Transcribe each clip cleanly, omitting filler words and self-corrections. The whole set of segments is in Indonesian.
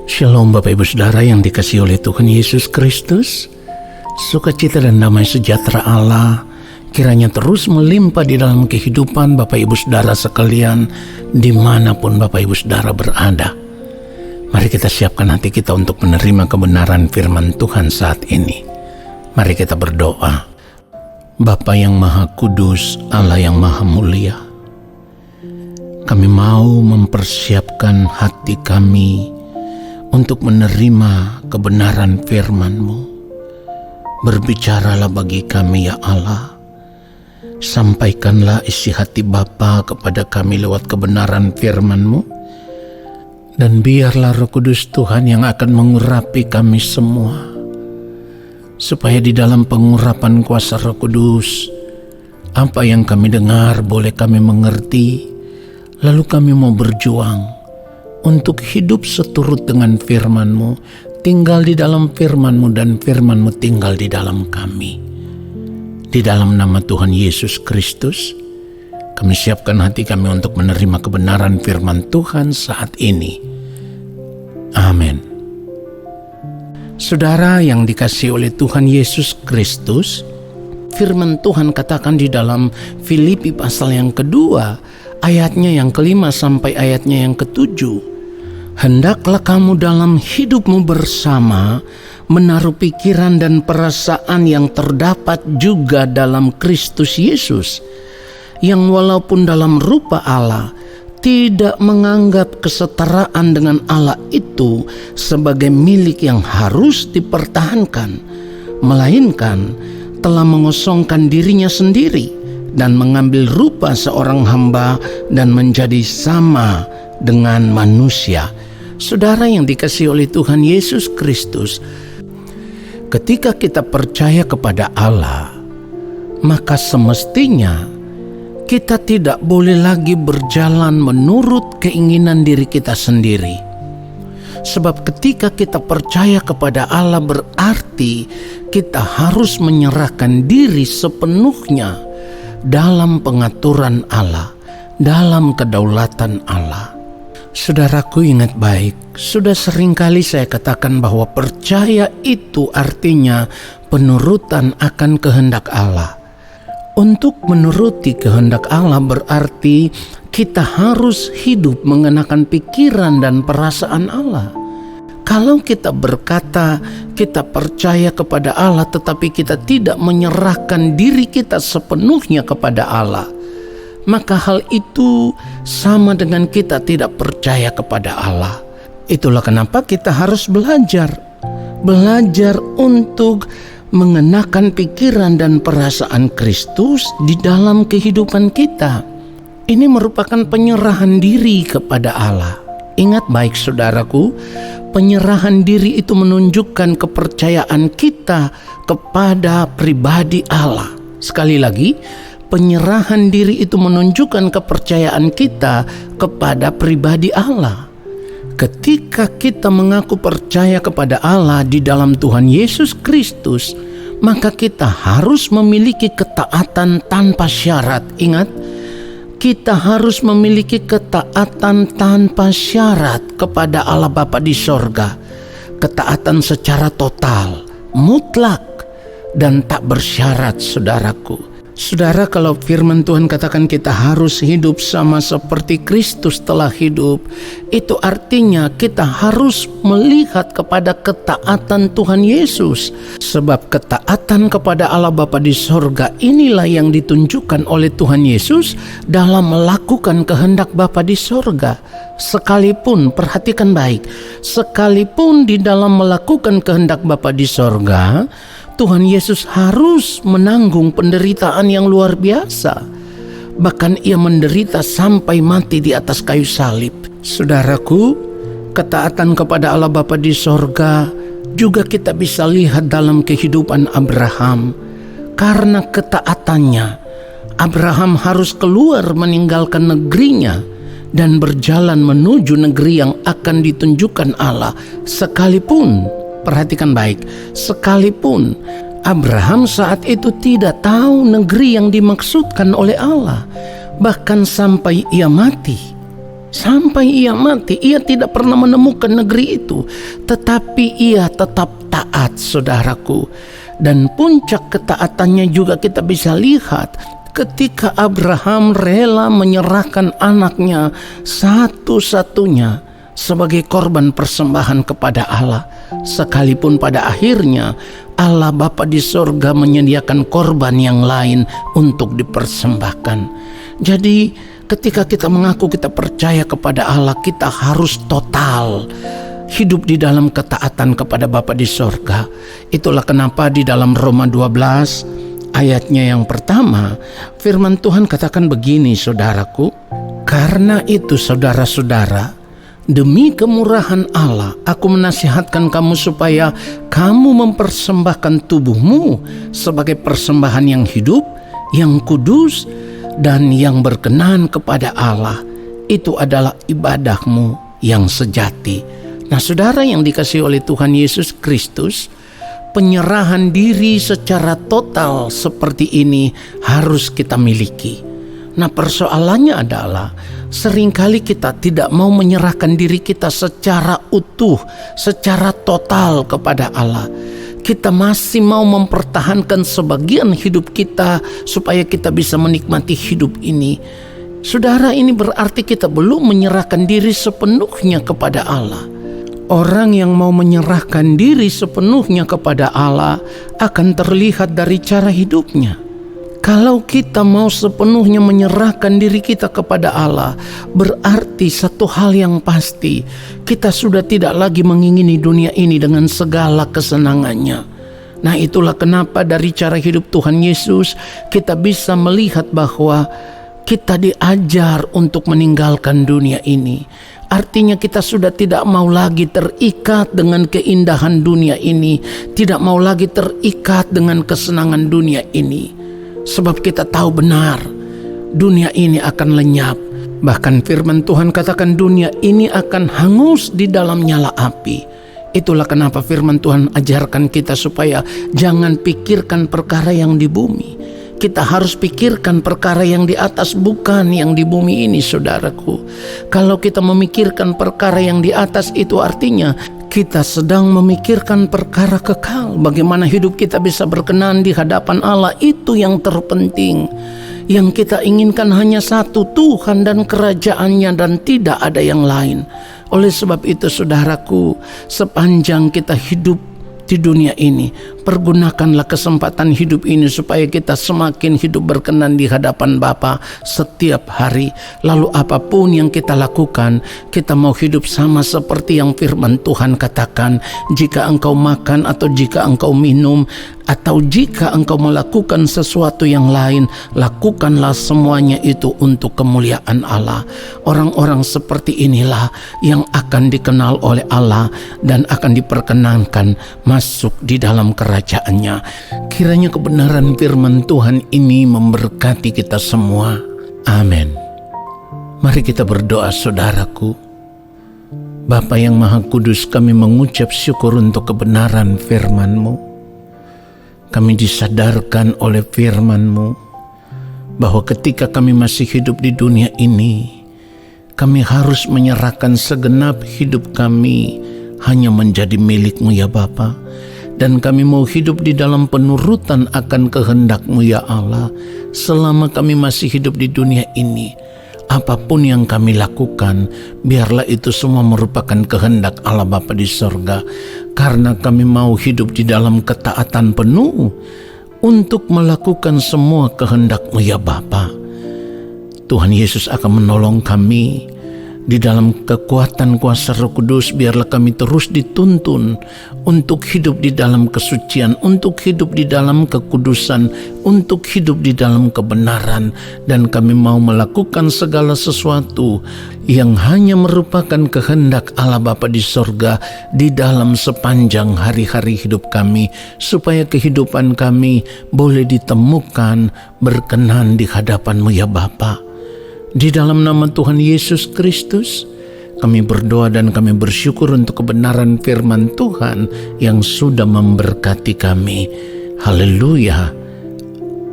Shalom Bapak Ibu Saudara yang dikasihi oleh Tuhan Yesus Kristus. Sukacita dan damai sejahtera Allah kiranya terus melimpah di dalam kehidupan Bapak Ibu Saudara sekalian dimanapun Bapak Ibu Saudara berada. Mari kita siapkan hati kita untuk menerima kebenaran firman Tuhan saat ini. Mari kita berdoa. Bapa yang Maha Kudus, Allah yang Maha Mulia, kami mau mempersiapkan hati kami untuk menerima kebenaran firman-Mu. Berbicaralah bagi kami ya Allah. Sampaikanlah isi hati Bapa kepada kami lewat kebenaran firman-Mu. Dan biarlah Roh Kudus Tuhan yang akan mengurapi kami semua. Supaya di dalam pengurapan kuasa Roh Kudus, apa yang kami dengar boleh kami mengerti. Lalu kami mau berjuang untuk hidup seturut dengan firman-Mu, tinggal di dalam firman-Mu dan firman-Mu tinggal di dalam kami. Di dalam nama Tuhan Yesus Kristus, kami siapkan hati kami untuk menerima kebenaran firman Tuhan saat ini. Amin. Saudara yang dikasihi oleh Tuhan Yesus Kristus, firman Tuhan katakan di dalam Filipi pasal yang kedua, ayatnya yang kelima sampai ayatnya yang ketujuh. Hendaklah kamu dalam hidupmu bersama menaruh pikiran dan perasaan yang terdapat juga dalam Kristus Yesus, yang walaupun dalam rupa Allah tidak menganggap kesetaraan dengan Allah itu sebagai milik yang harus dipertahankan, melainkan telah mengosongkan dirinya sendiri dan mengambil rupa seorang hamba dan menjadi sama dengan manusia. Saudara yang dikasihi oleh Tuhan Yesus Kristus, ketika kita percaya kepada Allah, maka semestinya kita tidak boleh lagi berjalan menurut keinginan diri kita sendiri. Sebab ketika kita percaya kepada Allah berarti kita harus menyerahkan diri sepenuhnya dalam pengaturan Allah, dalam kedaulatan Allah. Saudaraku, ingat baik, sudah seringkali saya katakan bahwa percaya itu artinya penurutan akan kehendak Allah. Untuk menuruti kehendak Allah berarti kita harus hidup mengenakan pikiran dan perasaan Allah. Kalau kita berkata kita percaya kepada Allah tetapi kita tidak menyerahkan diri kita sepenuhnya kepada Allah, maka hal itu sama dengan kita tidak percaya kepada Allah. Itulah kenapa kita harus belajar untuk mengenakan pikiran dan perasaan Kristus di dalam kehidupan kita. Ini merupakan penyerahan diri kepada Allah. Ingat baik saudaraku, penyerahan diri itu menunjukkan kepercayaan kita kepada pribadi Allah. Sekali lagi, penyerahan diri itu menunjukkan kepercayaan kita kepada pribadi Allah. Ketika kita mengaku percaya kepada Allah di dalam Tuhan Yesus Kristus, maka kita harus memiliki ketaatan tanpa syarat. Ingat, kita harus memiliki ketaatan tanpa syarat kepada Allah Bapa di sorga. Ketaatan secara total, mutlak, dan tak bersyarat, saudaraku. Saudara, kalau firman Tuhan katakan kita harus hidup sama seperti Kristus telah hidup, itu artinya kita harus melihat kepada ketaatan Tuhan Yesus. Sebab ketaatan kepada Allah Bapa di sorga inilah yang ditunjukkan oleh Tuhan Yesus dalam melakukan kehendak Bapa di sorga. Sekalipun, perhatikan baik, sekalipun di dalam melakukan kehendak Bapa di sorga, Tuhan Yesus harus menanggung penderitaan yang luar biasa. Bahkan ia menderita sampai mati di atas kayu salib. Saudaraku, ketaatan kepada Allah Bapa di sorga juga kita bisa lihat dalam kehidupan Abraham. Karena ketaatannya, Abraham harus keluar meninggalkan negerinya dan berjalan menuju negeri yang akan ditunjukkan Allah. Sekalipun, perhatikan baik, sekalipun Abraham saat itu tidak tahu negeri yang dimaksudkan oleh Allah, bahkan sampai ia mati, Sampai ia mati, ia tidak pernah menemukan negeri itu, tetapi ia tetap taat, saudaraku. Dan puncak ketaatannya juga kita bisa lihat ketika Abraham rela menyerahkan anaknya satu-satunya sebagai korban persembahan kepada Allah. Sekalipun pada akhirnya Allah Bapa di sorga menyediakan korban yang lain untuk dipersembahkan. Jadi ketika kita mengaku kita percaya kepada Allah, kita harus total hidup di dalam ketaatan kepada Bapa di sorga. Itulah kenapa di dalam Roma 12 ayatnya yang pertama, firman Tuhan katakan begini, saudaraku. Karena itu saudara-saudara, demi kemurahan Allah, aku menasihatkan kamu supaya kamu mempersembahkan tubuhmu sebagai persembahan yang hidup, yang kudus, dan yang berkenan kepada Allah. Itu adalah ibadahmu yang sejati. Nah, saudara yang dikasihi oleh Tuhan Yesus Kristus, penyerahan diri secara total seperti ini harus kita miliki. Nah, persoalannya adalah seringkali kita tidak mau menyerahkan diri kita secara utuh, secara total kepada Allah. Kita masih mau mempertahankan sebagian hidup kita supaya kita bisa menikmati hidup ini. Saudara, ini berarti kita belum menyerahkan diri sepenuhnya kepada Allah. Orang yang mau menyerahkan diri sepenuhnya kepada Allah akan terlihat dari cara hidupnya. Kalau kita mau sepenuhnya menyerahkan diri kita kepada Allah, berarti satu hal yang pasti, kita sudah tidak lagi mengingini dunia ini dengan segala kesenangannya. Nah, itulah kenapa dari cara hidup Tuhan Yesus kita bisa melihat bahwa kita diajar untuk meninggalkan dunia ini. Artinya kita sudah tidak mau lagi terikat dengan keindahan dunia ini, tidak mau lagi terikat dengan kesenangan dunia ini. Sebab kita tahu benar dunia ini akan lenyap. Bahkan firman Tuhan katakan dunia ini akan hangus di dalam nyala api. Itulah kenapa firman Tuhan ajarkan kita supaya jangan pikirkan perkara yang di bumi. Kita harus pikirkan perkara yang di atas, bukan yang di bumi ini, saudaraku. Kalau kita memikirkan perkara yang di atas, itu artinya kita sedang memikirkan perkara kekal. Bagaimana hidup kita bisa berkenan di hadapan Allah, itu yang terpenting. Yang kita inginkan hanya satu, Tuhan dan kerajaannya, dan tidak ada yang lain. Oleh sebab itu, saudaraku, sepanjang kita hidup di dunia ini, pergunakanlah kesempatan hidup ini supaya kita semakin hidup berkenan di hadapan Bapa setiap hari. Lalu apapun yang kita lakukan, kita mau hidup sama seperti yang firman Tuhan katakan. Jika engkau makan atau jika engkau minum, atau jika engkau melakukan sesuatu yang lain, lakukanlah semuanya itu untuk kemuliaan Allah. Orang-orang seperti inilah yang akan dikenal oleh Allah dan akan diperkenankan masuk di dalam kerajaannya. Kiranya kebenaran firman Tuhan ini memberkati kita semua. Amin. Mari kita berdoa, saudaraku. Bapa yang Maha Kudus, kami mengucap syukur untuk kebenaran firman-Mu. Kami disadarkan oleh firman-Mu bahwa ketika kami masih hidup di dunia ini, kami harus menyerahkan segenap hidup kami hanya menjadi milik-Mu ya Bapa. Dan kami mau hidup di dalam penurutan akan kehendak-Mu ya Allah. Selama kami masih hidup di dunia ini, apapun yang kami lakukan, biarlah itu semua merupakan kehendak Allah Bapa di sorga. Karena kami mau hidup di dalam ketaatan penuh untuk melakukan semua kehendak-Mu ya Bapa. Tuhan Yesus akan menolong kami di dalam kekuatan kuasa Roh Kudus. Biarlah kami terus dituntun untuk hidup di dalam kesucian, untuk hidup di dalam kekudusan, untuk hidup di dalam kebenaran. Dan kami mau melakukan segala sesuatu yang hanya merupakan kehendak Allah Bapa di sorga di dalam sepanjang hari-hari hidup kami, supaya kehidupan kami boleh ditemukan berkenan di hadapan-Mu ya Bapa. Di dalam nama Tuhan Yesus Kristus, kami berdoa dan kami bersyukur untuk kebenaran firman Tuhan yang sudah memberkati kami. Haleluya.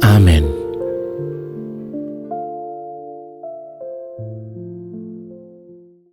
Amin.